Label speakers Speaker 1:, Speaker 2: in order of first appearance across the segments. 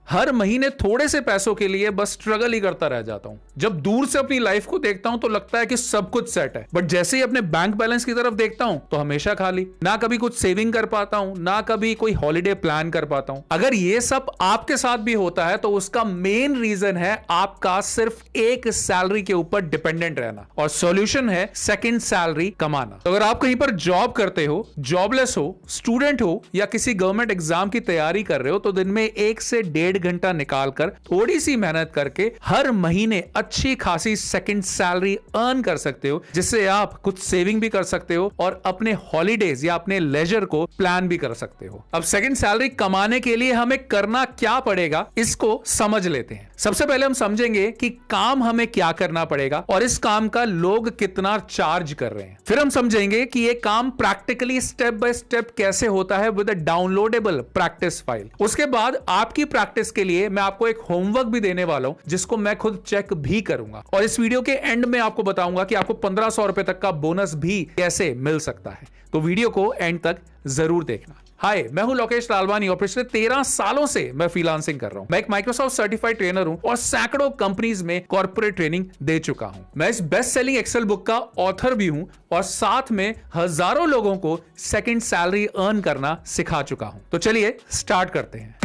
Speaker 1: हर महीने थोड़े से पैसों के लिए बस स्ट्रगल ही करता रह जाता हूं। जब दूर से अपनी लाइफ को देखता हूं तो लगता है कि सब कुछ सेट है, बट जैसे ही अपने बैंक बैलेंस की तरफ देखता हूं तो हमेशा खाली। ना कभी कुछ सेविंग कर पाता हूं, ना कभी कोई हॉलिडे प्लान कर पाता हूं। अगर ये सब आपके साथ भी होता है तो उसका मेन रीजन है आपका सिर्फ एक सैलरी के ऊपर डिपेंडेंट रहना, और सॉल्यूशन है सेकंड सैलरी कमाना। तो अगर आप कहीं पर जॉब करते हो, जॉबलेस हो, स्टूडेंट हो या किसी गवर्नमेंट एग्जाम की तैयारी कर रहे हो, तो दिन में 1 से 1.5 घंटा निकालकर थोड़ी सी मेहनत करके हर महीने अच्छी खासी सेकंड सैलरी अर्न कर सकते हो, जिससे आप कुछ सेविंग भी कर सकते हो और अपने हॉलीडेज या अपने लेजर को प्लान भी कर सकते हो। अब सेकंड सैलरी कमाने के लिए हमें करना क्या पड़ेगा, इसको समझ लेते हैं। सबसे पहले हम समझेंगे कि काम हमें क्या करना पड़ेगा और इस काम का लोग कितना चार्ज कर रहे हैं। फिर हम समझेंगे कि यह काम प्रैक्टिकली स्टेप बाय स्टेप कैसे होता है with a downloadable practice file. उसके बाद आपकी प्रैक्टिस के लिए मैं आपको एक होमवर्क भी देने वाला हूं, जिसको मैं खुद चेक भी करूंगा, और इस वीडियो के एंड में आपको बताऊंगा कि आपको 1500 रुपए तक का बोनस भी कैसे मिल सकता है। तो वीडियो को एंड तक जरूर देखना। हाय, मैं हूं लोकेश लालवानी और पिछले 13 सालों से मैं फ्रीलांसिंग कर रहा हूं। मैं एक माइक्रोसॉफ्ट सर्टिफाइड ट्रेनर हूं और सैकड़ों कंपनीज में कॉर्पोरेट ट्रेनिंग दे चुका हूं। मैं इस बेस्ट सेलिंग एक्सेल बुक का ऑथर भी हूं और साथ में हजारों लोगों को सेकंड सैलरी अर्न करना सिखा चुका हूं। तो चलिए स्टार्ट करते हैं।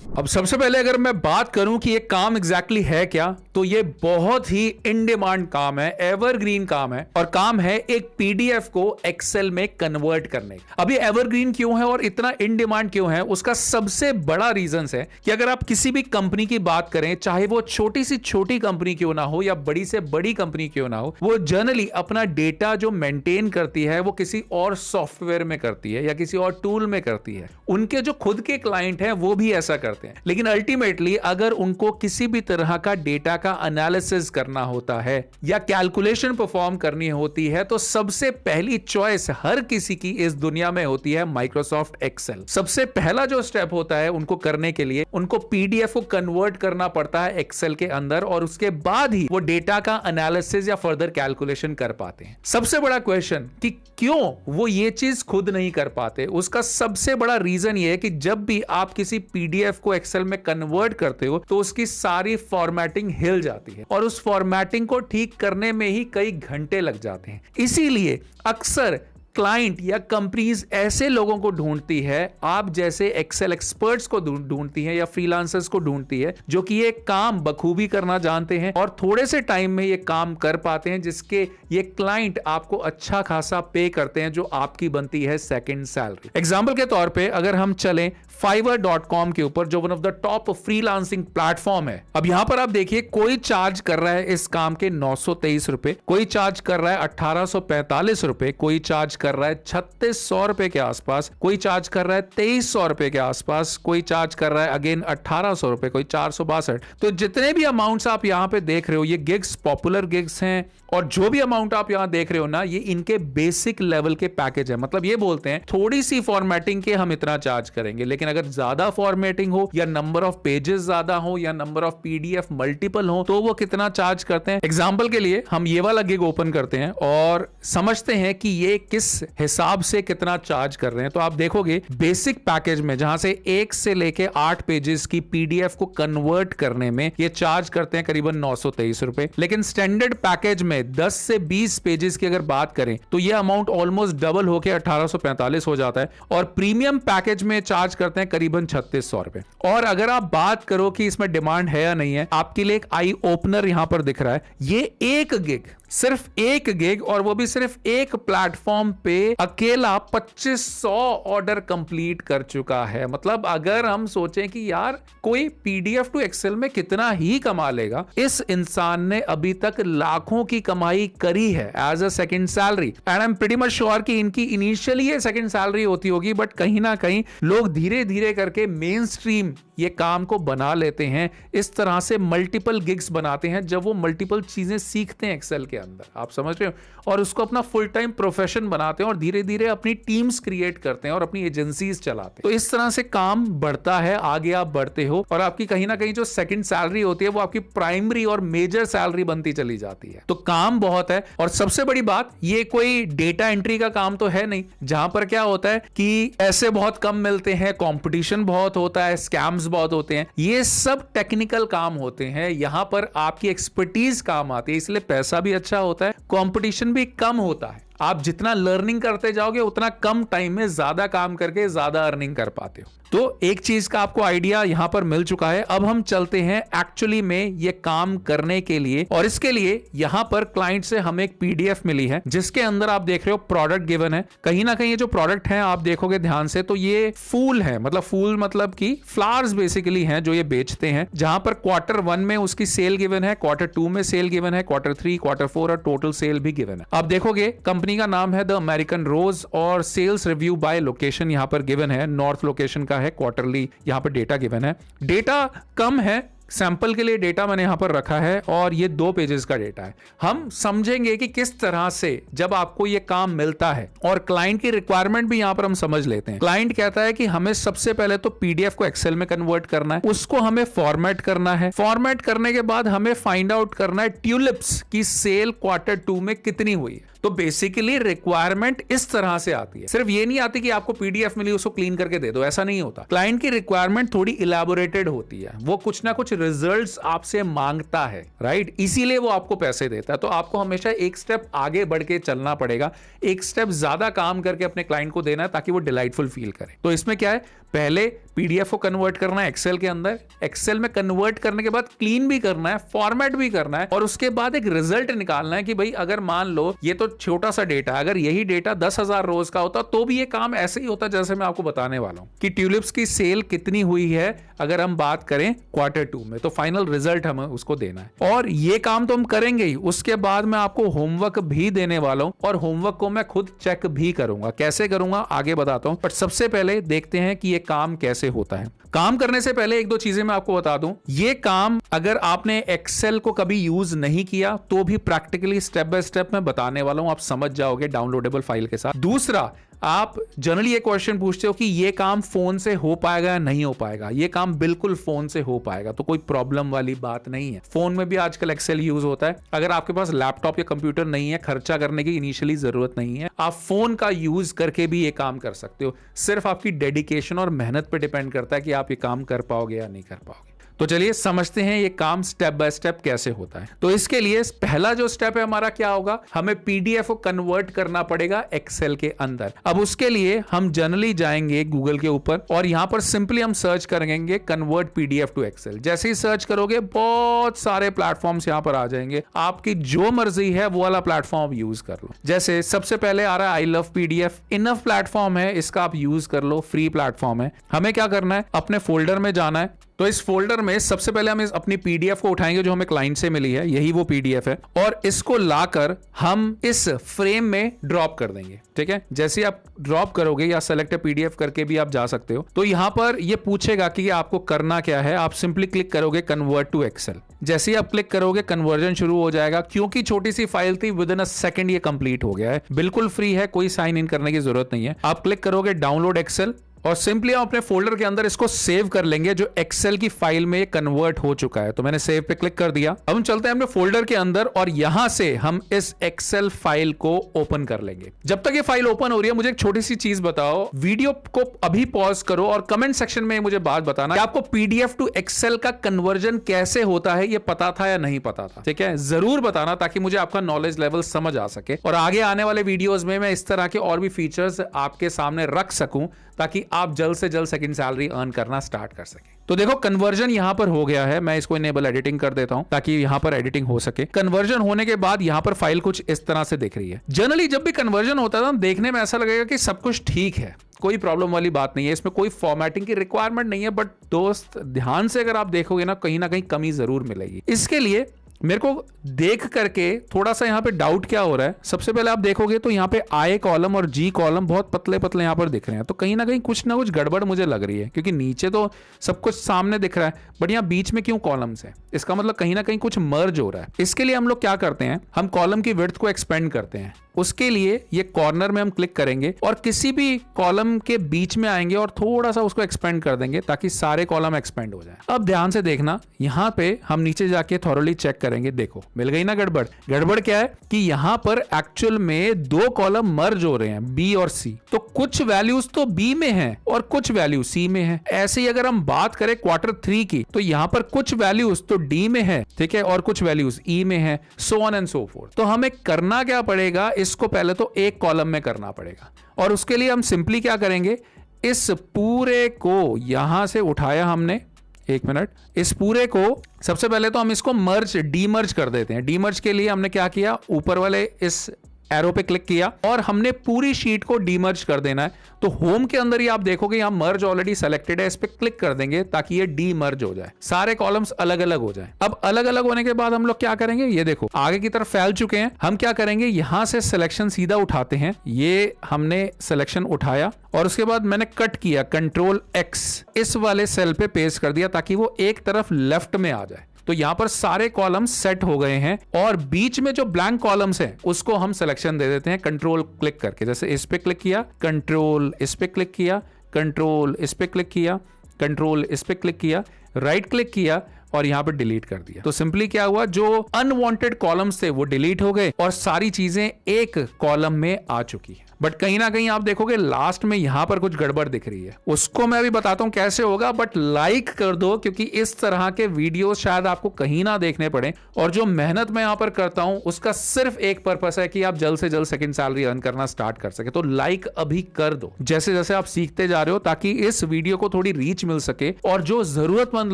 Speaker 1: अब सबसे पहले अगर मैं बात करूं कि ये काम एग्जैक्टली है क्या, तो ये बहुत ही इन डिमांड काम है, एवरग्रीन काम है, और काम है एक पीडीएफ को एक्सेल में कन्वर्ट करने का। अब ये एवरग्रीन क्यों है और इतना इन डिमांड क्यों है, उसका सबसे बड़ा रीजन है कि अगर आप किसी भी कंपनी की बात करें, चाहे वो छोटी सी छोटी कंपनी क्यों ना हो या बड़ी से बड़ी कंपनी क्यों ना हो, वो जनरली अपना डेटा जो मेंटेन करती है वो किसी और सॉफ्टवेयर में करती है या किसी और टूल में करती है। उनके जो खुद के क्लाइंट हैं वो भी ऐसा करते हैं, लेकिन अल्टीमेटली अगर उनको किसी भी तरह का डेटा का एनालिसिस करना होता है या कैलकुलेशन परफॉर्म करनी होती है, तो सबसे पहली चॉइस हर किसी की इस दुनिया में होती है माइक्रोसॉफ्ट एक्सेल। सबसे पहला जो स्टेप होता है उनको करने के लिए, उनको पीडीएफ को कन्वर्ट करना पड़ता है एक्सेल के अंदर, और उसके बाद ही वो डेटा का एनालिसिस या फर्दर कैलकुलेशन कर पाते हैं। सबसे बड़ा क्वेश्चन कि क्यों वो ये चीज खुद नहीं कर पाते, उसका सबसे बड़ा रीजन ये है कि जब भी आप किसी पीडीएफ को एक्सेल में कन्वर्ट करते हो तो उसकी सारी फॉर्मेटिंग हिल जाती है, और उस फॉर्मेटिंग को ठीक करने में ही कई घंटे लग जाते हैं। इसीलिए अक्सर क्लाइंट या कंपनीज ऐसे लोगों को ढूंढती है, आप जैसे एक्सेल एक्सपर्ट्स को ढूंढती है या फ्रीलांसर्स को ढूंढती है, जो कि ये काम बखूबी करना जानते हैं और थोड़े से टाइम में ये काम कर पाते हैं, जिसके ये क्लाइंट आपको अच्छा खासा पे करते हैं, जो आपकी बनती है सेकंड सैलरी। एग्जाम्पल के तौर पे अगर हम चलें fiverr.com के ऊपर, जो one of the top freelancing platform है। अब यहां पर आप देखिए, कोई चार्ज कर रहा है इस काम के 923 रुपए, कोई चार्ज कर रहा है 1845 रुपए, कोई चार्ज कर रहा है 3600 रुपए के आसपास, कोई चार्ज कर रहा है 2300 रुपए के आसपास, कोई चार्ज कर रहा है अगेन 1800 रुपए, कोई 462। तो जितने भी अमाउंट्स आप यहां पे देख रहे हो, ये गिग्स पॉपुलर गिग्स हैं, और जो भी अमाउंट आप यहां देख रहे हो ना, ये इनके बेसिक लेवल के पैकेज है। मतलब ये बोलते हैं थोड़ी सी फॉर्मेटिंग के हम इतना चार्ज करेंगे, लेकिन अगर ज्यादा फॉर्मेटिंग हो या नंबर ऑफ पेजेस ज्यादा हो या नंबर ऑफ पीडीएफ मल्टीपल हो, तो वो कितना चार्ज करते हैं। एग्जांपल के लिए हम ये वाला गिग ओपन करते हैं और समझते हैं कि ये किस हिसाब से कितना चार्ज कर रहे हैं। तो आप देखोगे बेसिक पैकेज में, जहां से 1 से लेके 8 पेजेस की पीडीएफ को कन्वर्ट करने में ये चार्ज करते हैं करीबन 923 रुपए, लेकिन स्टैंडर्ड पैकेज में 10 से 20 पेजेस की अगर बात करें तो ये अमाउंट ऑलमोस्ट डबल होकर 1845 हो जाता है, और प्रीमियम पैकेज में चार्ज करते हैं करीबन 3600 रुपए। और अगर आप बात करो कि इसमें डिमांड है या नहीं है, आपके लिए एक आई ओपनर यहां पर दिख रहा है। ये एक गिग, सिर्फ एक गिग, और वो भी सिर्फ एक प्लेटफॉर्म पे अकेला 2500 ऑर्डर कंप्लीट कर चुका है। मतलब अगर हम सोचें कि यार कोई पीडीएफ टू एक्सेल में कितना ही कमा लेगा, इस इंसान ने अभी तक लाखों की कमाई करी है as a second salary. And I am pretty much sure कि इनकी इनिशियली ये सेकंड सैलरी होती होगी, बट कहीं ना कहीं लोग धीरे धीरे करके मेन स्ट्रीम ये काम को बना लेते हैं। इस तरह से मल्टीपल गिग्स बनाते हैं जब वो मल्टीपल चीजें सीखते हैं एक्सेल के अंदर, आप समझ रहे हो, और उसको अपना फुल टाइम प्रोफेशन बना बनाते हैं और धीरे धीरे अपनी टीम्स क्रिएट करते हैं और अपनी एजेंसीज चलाते हैं। तो इस तरह से काम बढ़ता है, आगे आप बढ़ते हो और आपकी कहीं ना कहीं जो सेकंड सैलरी होती है वो आपकी प्राइमरी और मेजर सैलरी बनती चली जाती है। तो काम बहुत है। और सबसे बड़ी बात, ये कोई डेटा एंट्री का काम तो है नहीं, जहां पर क्या होता है कि ऐसे बहुत कम मिलते हैं, कंपटीशन बहुत होता है, स्कैम्स बहुत होते हैं। ये सब टेक्निकल काम होते हैं, यहां पर आपकी एक्सपर्टीज काम आती है, इसलिए पैसा भी अच्छा होता है, कंपटीशन भी कम होता है। आप जितना लर्निंग करते जाओगे उतना कम टाइम में ज्यादा काम करके ज्यादा अर्निंग कर पाते हो। तो एक चीज का आपको आइडिया यहां पर मिल चुका है। अब हम चलते हैं एक्चुअली में ये काम करने के लिए, और इसके लिए यहां पर क्लाइंट से हमें एक पीडीएफ मिली है जिसके अंदर आप देख रहे हो प्रोडक्ट गिवन है। कहीं ना कहीं ये जो प्रोडक्ट है आप देखोगे ध्यान से तो ये फूल है, मतलब फूल मतलब कि फ्लावर्स बेसिकली हैं जो ये बेचते हैं, जहां पर Q1 में उसकी सेल गिवन है, Q2 में सेल गिवन है, Q3, Q4 और टोटल सेल भी गिवन है। आप देखोगे कंपनी का नाम है द अमेरिकन रोज और सेल्स रिव्यू बाय लोकेशन यहां पर गिवन है, नॉर्थ लोकेशन का है, क्वार्टरली यहां पर डेटा गिवन है। डेटा कम है, सैंपल के लिए डेटा मैंने यहां पर रखा है और ये 2 पेजेस का डेटा है। हम समझेंगे कि किस तरह से जब आपको ये काम मिलता है और क्लाइंट की रिक्वायरमेंट भी यहां पर हम समझ लेते हैं। क्लाइंट कहता है कि हमें सबसे पहले तो पीडीएफ को एक्सेल में कन्वर्ट करना है, उसको हमें फॉर्मेट करना है, फॉर्मेट करने के बाद हमें फाइंड आउट करना है ट्यूलिप्स की सेल Q2 में कितनी हुई है। तो बेसिकली रिक्वायरमेंट इस तरह से आती है, सिर्फ ये नहीं आती कि आपको पीडीएफ मिली उसको क्लीन करके दे दो, ऐसा नहीं होता। क्लाइंट की रिक्वायरमेंट थोड़ी इलैबोरेटेड होती है, वो कुछ ना कुछ रिजल्ट्स आपसे मांगता है, राइट, इसीलिए वो आपको पैसे देता है। तो आपको हमेशा एक स्टेप आगे बढ़ के चलना पड़ेगा, एक स्टेप ज्यादा काम करके अपने क्लाइंट को देना है ताकि वो डिलाइटफुल फील करे। तो इसमें क्या है, पहले पीडीएफ को कन्वर्ट करना है एक्सेल के अंदर, एक्सेल में कन्वर्ट करने के बाद क्लीन भी करना है, फॉर्मेट भी करना है, और उसके बाद एक रिजल्ट निकालना है कि भाई अगर मान लो ये तो छोटा सा डेटा, अगर यही डेटा 10,000 रोज का होता तो भी ये काम ऐसे ही होता जैसे मैं आपको बताने वाला हूं कि ट्यूलिप्स की सेल कितनी हुई है अगर हम बात करें Q2 में। तो फाइनल रिजल्ट हमें उसको देना है और ये काम तो हम करेंगे ही, उसके बाद मैं आपको होमवर्क भी देने वाला हूं और होमवर्क को मैं खुद चेक भी करूंगा। कैसे करूंगा आगे बताता हूं, बट सबसे पहले देखते हैं कि ये काम कैसे होता है। काम करने से पहले 1-2 चीजें मैं आपको बता दूं। ये काम अगर आपने एक्सेल को कभी यूज नहीं किया तो भी प्रैक्टिकली स्टेप बाय स्टेप मैं बताने वाला हूं, आप समझ जाओगे डाउनलोडेबल फाइल के साथ। दूसरा, आप जनरली ये क्वेश्चन पूछते हो कि ये काम फोन से हो पाएगा या नहीं हो पाएगा। ये काम बिल्कुल फोन से हो पाएगा, तो कोई प्रॉब्लम वाली बात नहीं है। फोन में भी आजकल एक्सेल यूज होता है। अगर आपके पास लैपटॉप या कंप्यूटर नहीं है, खर्चा करने की इनिशियली जरूरत नहीं है, आप फोन का यूज करके भी ये काम कर सकते हो। सिर्फ आपकी डेडिकेशन और मेहनत पे डिपेंड करता है कि आप ये काम कर पाओगे या नहीं कर पाओगे। तो चलिए समझते हैं ये काम स्टेप बाय स्टेप कैसे होता है। तो इसके लिए पहला जो स्टेप है हमारा क्या होगा, हमें पीडीएफ को कन्वर्ट करना पड़ेगा एक्सेल के अंदर। अब उसके लिए हम जनरली जाएंगे गूगल के ऊपर और यहां पर सिंपली हम सर्च करेंगे कन्वर्ट पीडीएफ टू एक्सेल। जैसे ही सर्च करोगे बहुत सारे प्लेटफॉर्म्स यहां पर आ जाएंगे, आपकी जो मर्जी है वो वाला प्लेटफॉर्म यूज कर लो। जैसे सबसे पहले आ रहा है I love PDF, enough platform है, इसका आप यूज कर लो, फ्री प्लेटफॉर्म है। हमें क्या करना है, अपने फोल्डर में जाना है। तो इस फोल्डर में सबसे पहले हम अपनी पीडीएफ को उठाएंगे जो हमें क्लाइंट से मिली है, यही वो पीडीएफ है, और इसको लाकर हम इस फ्रेम में ड्रॉप कर देंगे। ठीक है, जैसे आप ड्रॉप करोगे या सेलेक्ट पीडीएफ करके भी आप जा सकते हो। तो यहां पर ये पूछेगा कि आपको करना क्या है, आप सिंपली क्लिक करोगे कन्वर्ट टू एक्सेल। जैसे ही आप क्लिक करोगे कन्वर्जन शुरू हो जाएगा। क्योंकि छोटी सी फाइल थी, विद इन अ सेकंड ये कंप्लीट हो गया है, बिल्कुल फ्री है, कोई साइन इन करने की जरूरत नहीं है। आप क्लिक करोगे डाउनलोड एक्सेल और सिंपली हम अपने फोल्डर के अंदर इसको सेव कर लेंगे जो एक्सेल की फाइल में कन्वर्ट हो चुका है। तो मैंने सेव पे क्लिक कर दिया। अब हम चलते हैं अपने फोल्डर के अंदर और यहां से हम इस एक्सेल फाइल को ओपन कर लेंगे। जब तक ये फाइल ओपन हो रही है मुझे एक छोटी सी चीज बताओ, वीडियो को अभी पॉज करो और कमेंट सेक्शन में मुझे बात बताना कि आपको पीडीएफ टू एक्सेल का कन्वर्जन कैसे होता है, ये पता था या नहीं पता था। ठीक है, जरूर बताना ताकि मुझे आपका नॉलेज लेवल समझ आ सके और आगे आने वाले वीडियोस में मैं इस तरह के और भी फीचर्स आपके सामने रख सकूं ताकि आप जल्द से जल्द सेकंड सैलरी अर्न करना स्टार्ट कर सके। तो देखो कन्वर्जन यहां पर हो गया है, मैं इसको इनेबल एडिटिंग कर देता हूं ताकि यहां पर एडिटिंग हो सके। कन्वर्जन होने के बाद यहां पर फाइल कुछ इस तरह से दिख रही है। जनरली जब भी कन्वर्जन होता है ना, देखने में ऐसा लगेगा कि सब कुछ ठीक है, कोई प्रॉब्लम वाली बात नहीं है, इसमें कोई फॉर्मेटिंग की रिक्वायरमेंट नहीं है। बट दोस्त ध्यान से अगर आप देखोगे ना कहीं कमी जरूर मिलेगी। इसके लिए मेरे को देख करके थोड़ा सा यहाँ पे डाउट क्या हो रहा है। सबसे पहले आप देखोगे तो यहाँ पे आई कॉलम और जी कॉलम बहुत पतले पतले यहाँ पर दिख रहे हैं, तो कहीं ना कहीं कुछ ना कुछ गड़बड़ मुझे लग रही है, क्योंकि नीचे तो सब कुछ सामने दिख रहा है बट यहाँ बीच में क्यों कॉलम्स है, इसका मतलब कहीं ना कहीं कुछ मर्ज हो रहा है। इसके लिए हम लोग क्या करते हैं, हम कॉलम की विड्थ को एक्सपेंड करते हैं, उसके लिए ये कॉर्नर में हम क्लिक करेंगे और किसी भी कॉलम के बीच में आएंगे और थोड़ा सा उसको एक्सपेंड कर देंगे ताकि सारे कॉलम एक्सपेंड हो जाए। अब ध्यान से देखना, यहां पे हम नीचे जाके थॉरोली चेक करेंगे। देखो मिल गई ना गड़बड़। गड़बड़ क्या है कि यहां पर एक्चुअल में दो कॉलम मर्ज हो रहे हैं, बी और सी। तो कुछ वैल्यूज तो बी में है और कुछ वैल्यू सी में है। ऐसे ही अगर हम बात करें Q3 की, तो यहां पर कुछ वैल्यूज तो डी में है, ठीक है, और कुछ वैल्यूज ई में है, so on and so fourth. तो हमें करना क्या पड़ेगा, इसको पहले तो एक कॉलम में करना पड़ेगा और उसके लिए हम सिंपली क्या करेंगे, इस पूरे को यहां से उठाया हमने, एक मिनट, इस पूरे को सबसे पहले तो हम इसको मर्ज डीमर्ज कर देते हैं। डीमर्ज के लिए हमने क्या किया, ऊपर वाले इस एरो पे क्लिक किया और हमने पूरी शीट को डीमर्ज कर देना है। तो होम के अंदर ही आप देखोगे यहां मर्ज ऑलरेडी सेलेक्टेड है, इस पे क्लिक कर देंगे ताकि ये डीमर्ज हो जाए, सारे कॉलम्स अलग अलग हो जाए। अब अलग अलग होने के बाद हम लोग क्या करेंगे, ये देखो आगे की तरफ फैल चुके हैं। हम क्या करेंगे, यहां से सिलेक्शन सीधा उठाते हैं। ये हमने सिलेक्शन उठाया और उसके बाद मैंने कट किया, Ctrl+X, इस वाले सेल पे पेस्ट कर दिया ताकि वो एक तरफ लेफ्ट में आ जाए। तो यहां पर सारे कॉलम्स सेट हो गए हैं और बीच में जो ब्लैंक कॉलम्स हैं उसको हम सिलेक्शन दे देते हैं कंट्रोल क्लिक करके। जैसे इस पे क्लिक किया, कंट्रोल इस पे क्लिक किया, कंट्रोल इस पे क्लिक किया, कंट्रोल इस पे क्लिक किया, राइट क्लिक किया और यहां पर डिलीट कर दिया। तो सिंपली क्या हुआ, जो अनवांटेड कॉलम्स थे वो डिलीट हो गए और सारी चीजें एक कॉलम में आ चुकी है। बट कहीं ना कहीं आप देखोगे लास्ट में यहां पर कुछ गड़बड़ दिख रही है, उसको मैं अभी बताता हूं कैसे होगा। बट लाइक कर दो क्योंकि इस तरह के वीडियो शायद आपको कहीं ना देखने पड़े और जो मेहनत मैं यहां पर करता हूं उसका सिर्फ एक पर्पस है कि आप जल्द से जल्द सेकंड सैलरी अर्न करना स्टार्ट कर सके। तो लाइक अभी कर दो जैसे जैसे आप सीखते जा रहे हो, ताकि इस वीडियो को थोड़ी रीच मिल सके और जो जरूरतमंद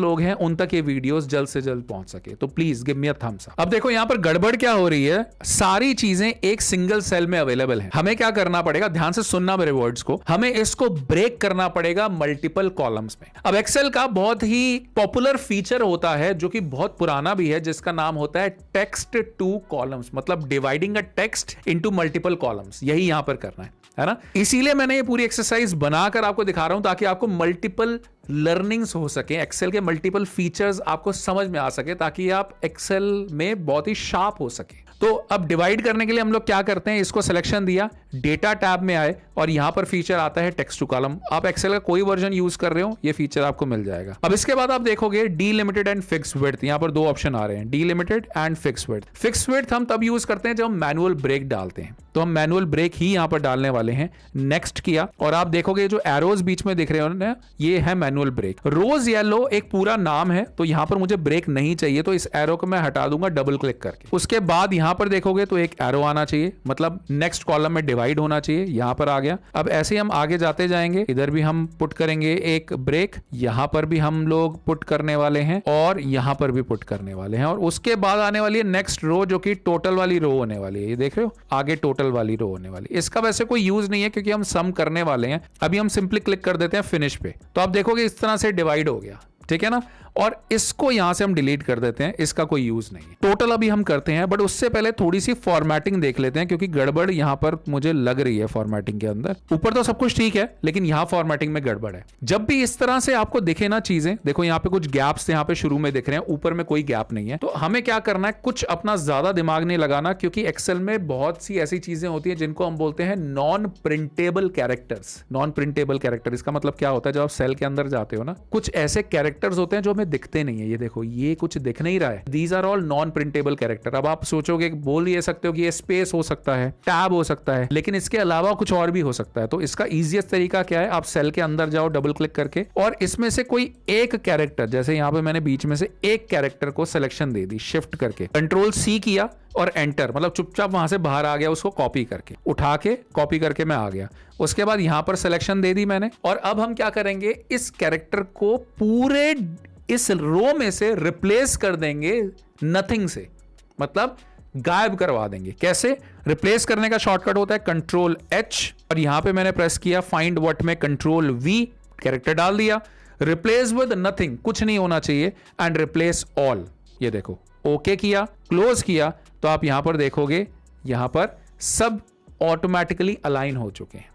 Speaker 1: लोग हैं उन तक ये वीडियोस जल्द से जल्द पहुंच सके। तो please give me a thumbs up. अब देखो यहां पर गड़बड़ क्या हो रही है, सारी चीजें एक सिंगल सेल में अवेलेबल है। हमें क्या करना पड़ेगा, ध्यान से सुनना मेरे वर्ड्स को, हमें इसको ब्रेक करना पड़ेगा मल्टीपल कॉलम्स में। अब एक्सेल का बहुत ही पॉपुलर फीचर होता है जो कि बहुत पुराना भी है, जिसका नाम होता है टेक्स्ट टू कॉलम्स, मतलब dividing a text into multiple columns. यही यहां पर करना है ना। इसीलिए मैंने ये पूरी एक्सरसाइज बनाकर आपको दिखा रहा हूं ताकि आपको मल्टीपल लर्निंग्स हो सके, एक्सेल के मल्टीपल फीचर्स आपको समझ में आ सके, ताकि आप एक्सेल में बहुत ही शार्प हो सके। तो अब डिवाइड करने के लिए हम लोग क्या करते हैं, इसको सिलेक्शन दिया, डेटा टैब में आए और यहां पर फीचर आता है टेक्स्ट टू कॉलम। आप एक्सेल का कोई वर्जन यूज कर रहे हो, ये फीचर आपको मिल जाएगा। अब इसके बाद आप देखोगे डीलिमिटेड एंड फिक्स विड्थ, यहां पर दो ऑप्शन आ रहे हैं, delimited and fix width. Fix width हम तब यूज करते हैं जब हम मैनुअल ब्रेक डालते हैं, तो हम मैनुअल ब्रेक ही यहां पर डालने वाले हैं। नेक्स्ट किया और आप देखोगे जो एरोज बीच में दिख रहे हैं, ये है मैनुअल ब्रेक। रोज येलो एक पूरा नाम है, तो यहां पर मुझे ब्रेक नहीं चाहिए, तो इस एरो को मैं हटा दूंगा डबल क्लिक करके। उसके बाद यहां पर देखोगे तो एक एरो आना चाहिए, मतलब नेक्स्ट कॉलम में डिवाइड होना चाहिए, यहां पर आ गया। अब ऐसे ही हम आगे जाते जाएंगे, इधर भी हम पुट करेंगे एक ब्रेक, यहां पर भी हम लोग पुट करने वाले हैं और यहां पर भी पुट करने वाले हैं। और उसके बाद आने वाली है नेक्स्ट रो, जो कि टोटल वाली रो होने वाली है। ये देख रहे हो, आगे टोटल वाली रो होने वाली है। इसका वैसे कोई यूज नहीं है क्योंकि हम सम करने वाले हैं। अभी हम सिंपली क्लिक कर देते हैं फिनिश पे, तो आप देखोगे इस तरह से डिवाइड हो गया, ठीक है ना। और इसको यहां से हम डिलीट कर देते हैं, इसका कोई यूज नहीं है। टोटल अभी हम करते हैं, बट उससे पहले थोड़ी सी फॉर्मेटिंग देख लेते हैं, क्योंकि गड़बड़ यहां पर मुझे लग रही है फॉर्मेटिंग के अंदर। ऊपर तो सब कुछ ठीक है, लेकिन यहां फॉर्मेटिंग में गड़बड़ है। जब भी इस तरह से आपको दिखे ना चीजें, देखो यहां पे कुछ गैप्स यहां पे शुरू में दिख रहे हैं, ऊपर में कोई गैप नहीं है। तो हमें क्या करना है, कुछ अपना ज्यादा दिमाग नहीं लगाना, क्योंकि एक्सेल में बहुत सी ऐसी चीजें होती है जिनको हम बोलते हैं non printable characters. Non printable character, इसका मतलब क्या होता है, जब आप सेल के अंदर जाते हो ना, कुछ ऐसे कैरेक्टर्स होते हैं जो हमें दिखते नहीं है। ये देखो, ये कुछ दिख नहीं रहा है, these are all non printable character. अब आप सोचोगे, बोल ये सकते हो कि ये स्पेस हो सकता है, टैब हो सकता है, लेकिन इसके अलावा कुछ और भी हो सकता है। तो इसका इजीएस्ट तरीका क्या है, आप सेल के अंदर जाओ डबल क्लिक करके और इसमें से कोई एक कैरेक्टर, जैसे यहां पे मैंने बीच में से एक कैरेक्टर को सिलेक्शन दे दी शिफ्ट करके, Ctrl+C किया और एंटर, मतलब चुपचाप वहां से बाहर आ गया, उसको कॉपी करके, उठा के कॉपी करके मैं आ गया। उसके बाद यहां पर सिलेक्शन दे दी मैंने और अब हम क्या करेंगे, इस कैरेक्टर को पूरे इस रो में से रिप्लेस कर देंगे नथिंग से, मतलब गायब करवा देंगे। कैसे रिप्लेस करने का शॉर्टकट होता है Ctrl+H और यहां पे मैंने प्रेस किया फाइंड व्हाट में Ctrl+V, कैरेक्टर डाल दिया, रिप्लेस विद नथिंग, कुछ नहीं होना चाहिए, एंड रिप्लेस ऑल। ये देखो, ओके किया, क्लोज किया, तो आप यहां पर देखोगे यहां पर सब ऑटोमेटिकली अलाइन हो चुके हैं।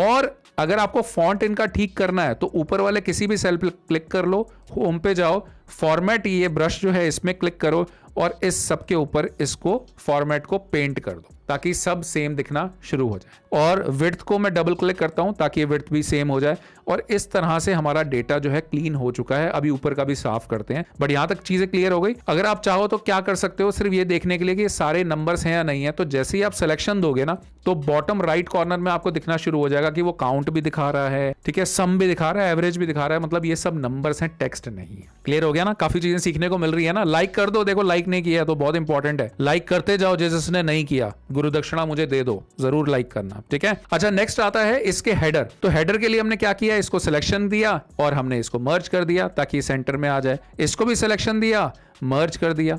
Speaker 1: और अगर आपको फॉन्ट इनका ठीक करना है तो ऊपर वाले किसी भी सेल पे क्लिक कर लो, होम पे जाओ, फॉर्मेट, ये ब्रश जो है इसमें क्लिक करो और इस सब के ऊपर इसको फॉर्मेट को पेंट कर दो, ताकि सब सेम दिखना शुरू हो जाए। और विड्थ को मैं डबल क्लिक करता हूं ताकि विड्थ भी सेम हो जाए। और इस तरह से हमारा डेटा जो है क्लीन हो चुका है। अभी ऊपर का भी साफ करते हैं, बट यहां तक चीजें क्लियर हो गई। अगर आप चाहो तो क्या कर सकते हो, सिर्फ ये देखने के लिए कि ये सारे नंबर्स हैं या नहीं है, तो जैसे ही आप सिलेक्शन दोगे ना, तो बॉटम राइट कॉर्नर में आपको दिखना शुरू हो जाएगा कि वो काउंट भी दिखा रहा है, ठीक है, सम भी दिखा रहा है, एवरेज भी दिखा रहा है, मतलब ये सब नंबर्स हैं, टेक्स्ट नहीं है। क्लियर हो गया ना? काफी चीजें सीखने को मिल रही है ना। लाइक कर दो, देखो लाइक नहीं किया तो बहुत इंपॉर्टेंट है, लाइक करते जाओ। जिसने नहीं किया गुरु दक्षिणा मुझे दे दो, जरूर लाइक करना, ठीक है। अच्छा, नेक्स्ट आता है इसके हेडर। तो हेडर के लिए हमने क्या किया, इसको सिलेक्शन दिया और हमने इसको मर्ज कर दिया ताकि सेंटर में आ जाए। इसको भी सिलेक्शन दिया, मर्ज कर दिया,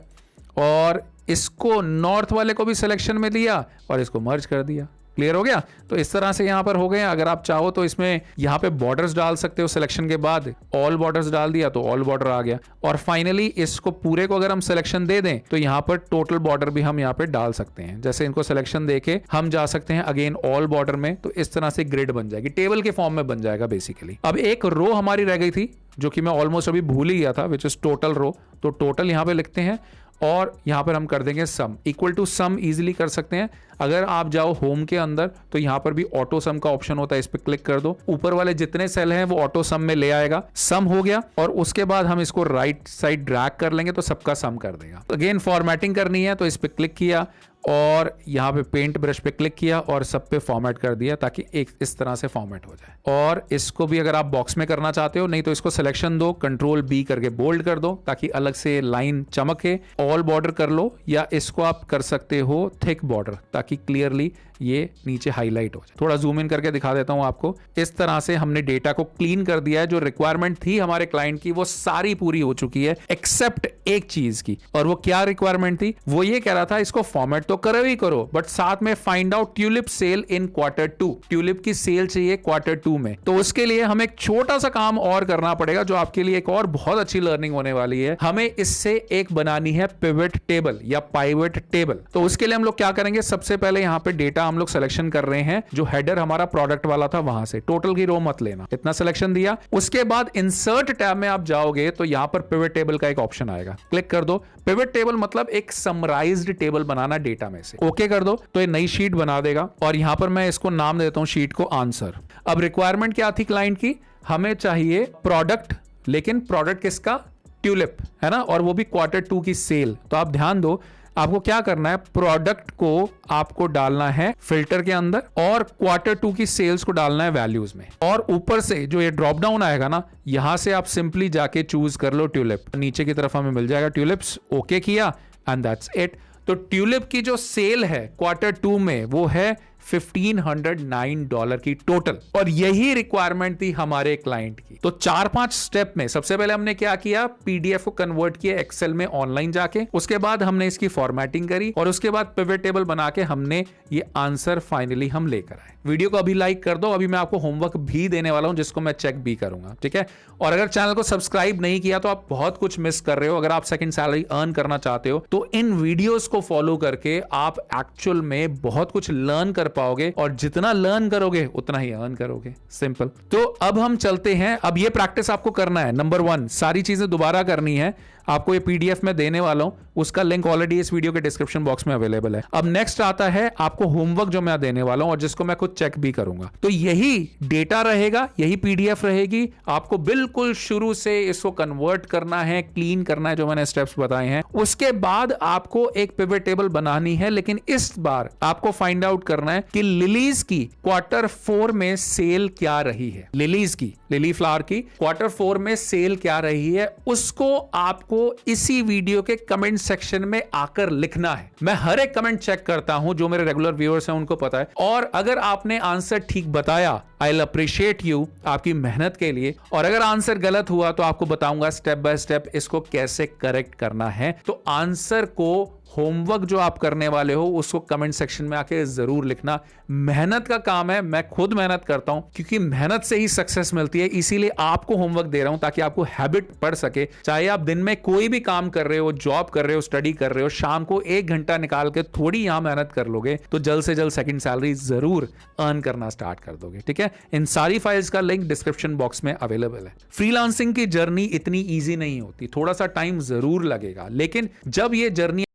Speaker 1: और इसको नॉर्थ वाले को भी सिलेक्शन में दिया और इसको मर्ज कर दिया। क्लियर हो गया? तो इस तरह से यहां पर हो गए। अगर आप चाहो तो इसमें यहां पे बॉर्डर्स डाल सकते हो, सिलेक्शन के बाद ऑल बॉर्डर्स डाल दिया तो ऑल बॉर्डर आ गया। और फाइनली इसको पूरे को अगर हम सिलेक्शन दे दें तो यहां पर टोटल बॉर्डर भी हम यहां पे डाल सकते हैं। जैसे इनको सिलेक्शन देके हम जा सकते हैं अगेन ऑल बॉर्डर में, तो इस तरह से ग्रिड बन जाएगी, टेबल के फॉर्म में बन जाएगा बेसिकली। अब एक रो हमारी रह गई थी जो कि मैं ऑलमोस्ट अभी भूल ही गया था, विच इज टोटल रो। तो टोटल यहां पे लिखते हैं और यहां पर हम कर देंगे सम, इक्वल टू सम इजीली कर सकते हैं। अगर आप जाओ होम के अंदर तो यहां पर भी ऑटो सम का ऑप्शन होता है, इस पर क्लिक कर दो, ऊपर वाले जितने सेल हैं वो ऑटो सम में ले आएगा। सम हो गया और उसके बाद हम इसको राइट साइड ड्रैग कर लेंगे तो सबका सम कर देगा। अगेन फॉर्मेटिंग करनी है तो इस पर क्लिक किया और यहाँ पे पेंट ब्रश पे क्लिक किया और सब पे फॉर्मेट कर दिया ताकि एक इस तरह से फॉर्मेट हो जाए। और इसको भी अगर आप बॉक्स में करना चाहते हो, नहीं तो इसको सिलेक्शन दो, कंट्रोल बी करके बोल्ड कर दो ताकि अलग से लाइन चमके। ऑल बॉर्डर कर लो या इसको आप कर सकते हो थिक बॉर्डर ताकि क्लियरली ये नीचे हाईलाइट हो जाए। थोड़ा जूम इन करके दिखा देता हूं आपको। इस तरह से हमने डेटा को क्लीन कर दिया है। जो रिक्वायरमेंट थी हमारे क्लाइंट की वो सारी पूरी हो चुकी है एक्सेप्ट एक चीज की। और वो क्या रिक्वायरमेंट थी? वो ये कह रहा था इसको फॉर्मेट तो करो ही करो, बट साथ में फाइंड आउट ट्यूलिप सेल इन Q2। ट्यूलिप की सेल चाहिए Q2 में। तो उसके लिए हमें एक छोटा सा काम और करना पड़ेगा जो आपके लिए एक और बहुत अच्छी लर्निंग होने वाली है। हमें इससे एक बनानी है पिवट टेबल या पाइवट टेबल। तो उसके लिए हम लोग क्या करेंगे, सबसे पहले यहां पे डेटा हम लोग सिलेक्शन कर रहे हैं। जो हेडर हमारा प्रोडक्ट वाला था वहां से, टोटल की रो मत लेना, इतना सिलेक्शन दिया। उसके बाद इंसर्ट टैब में आप जाओगे तो यहां पर पिवट टेबल का एक ऑप्शन आएगा, क्लिक कर दो। पिवट टेबल मतलब एक समराइज्ड टेबल बनाना डेटा में से, ओके कर दो तो ये नई शीट बना देगा। और यहां पर मैं इसको नाम देता हूं शीट को आंसर। अब रिक्वायरमेंट क्या थी क्लाइंट की? हमें चाहिए प्रोडक्ट, लेकिन प्रोडक्ट किसका? ट्यूलिप, है ना, और वो भी Q2 की सेल। तो आप ध्यान दो, आपको क्या करना है, प्रोडक्ट को आपको डालना है फिल्टर के अंदर और Q2 की सेल्स को डालना है वैल्यूज में। और ऊपर से जो ये ड्रॉप डाउन आएगा ना, यहां से आप सिंपली जाके चूज कर लो ट्यूलिप। नीचे की तरफ हमें मिल जाएगा ट्यूलिप्स, ओके किया एंड दैट्स इट। तो ट्यूलिप की जो सेल है Q2 में वो है $1,509 की टोटल। और यही रिक्वायरमेंट थी हमारे क्लाइंट की। तो 4-5 स्टेप में सबसे पहले हमने क्या किया, पीडीएफ को कन्वर्ट किया एक्सेल में ऑनलाइन जाके। उसके बाद हमने इसकी फॉर्मेटिंग करी और उसके बाद पिवट टेबल बना के हमने ये आंसर फाइनली हम लेकर आए। वीडियो को अभी लाइक कर दो, अभी मैं आपको होमवर्क भी देने वाला हूं जिसको मैं चेक भी करूंगा, ठीक है। और अगर चैनल को सब्सक्राइब नहीं किया तो आप बहुत कुछ मिस कर रहे हो। अगर आप सेकंड सैलरी अर्न करना चाहते हो तो इन वीडियोस को फॉलो करके आप एक्चुअल में बहुत कुछ लर्न कर पाओगे, और जितना लर्न करोगे उतना ही अर्न करोगे, सिंपल। तो अब हम चलते हैं, अब ये प्रैक्टिस आपको करना है। नंबर 1, सारी चीजें दोबारा करनी है। आपको ये पीडीएफ में देने वाला हूं, उसका लिंक ऑलरेडी इस वीडियो के डिस्क्रिप्शन बॉक्स में अवेलेबल है। अब नेक्स्ट आता है आपको होमवर्क जो मैं देने वाला हूं और जिसको मैं खुद चेक भी करूंगा। तो यही डेटा रहेगा, यही पीडीएफ रहेगी। आपको बिल्कुल शुरू से इसको कन्वर्ट करना है, क्लीन करना है, जो मैंने स्टेप्स बताए हैं। उसके बाद आपको एक पिवट टेबल बनानी है, लेकिन इस बार आपको फाइंड आउट करना है कि लिलीज की Q4 में सेल क्या रही है। लिलीज की, लिली फ्लावर की Q4 में सेल क्या रही है, उसको आपको इसी वीडियो के कमेंट सेक्शन में आकर लिखना है। मैं हर एक कमेंट चेक करता हूं, जो मेरे रेगुलर व्यूअर्स हैं उनको पता है। और अगर आपने आंसर ठीक बताया, आई विल अप्रिशिएट यू आपकी मेहनत के लिए। और अगर आंसर गलत हुआ तो आपको बताऊंगा स्टेप बाय स्टेप इसको कैसे करेक्ट करना है। तो आंसर को, होमवर्क जो आप करने वाले हो उसको कमेंट सेक्शन में आके जरूर लिखना। मेहनत का काम है, मैं खुद मेहनत करता हूं क्योंकि मेहनत से ही सक्सेस मिलती है। इसीलिए आपको होमवर्क दे रहा हूं ताकि आपको हैबिट पड़ सके। चाहे आप दिन में कोई भी काम कर रहे हो, जॉब कर रहे हो, स्टडी कर रहे हो, शाम को 1 घंटा निकाल के थोड़ी यहां मेहनत कर लोगे तो जल्द से जल्द सेकंड सैलरी जरूर अर्न करना स्टार्ट कर दोगे, ठीक है। इन सारी फाइल्स का लिंक डिस्क्रिप्शन बॉक्स में अवेलेबल है। फ्रीलांसिंग की जर्नी इतनी ईजी नहीं होती, थोड़ा सा टाइम जरूर लगेगा, लेकिन जब ये जर्नी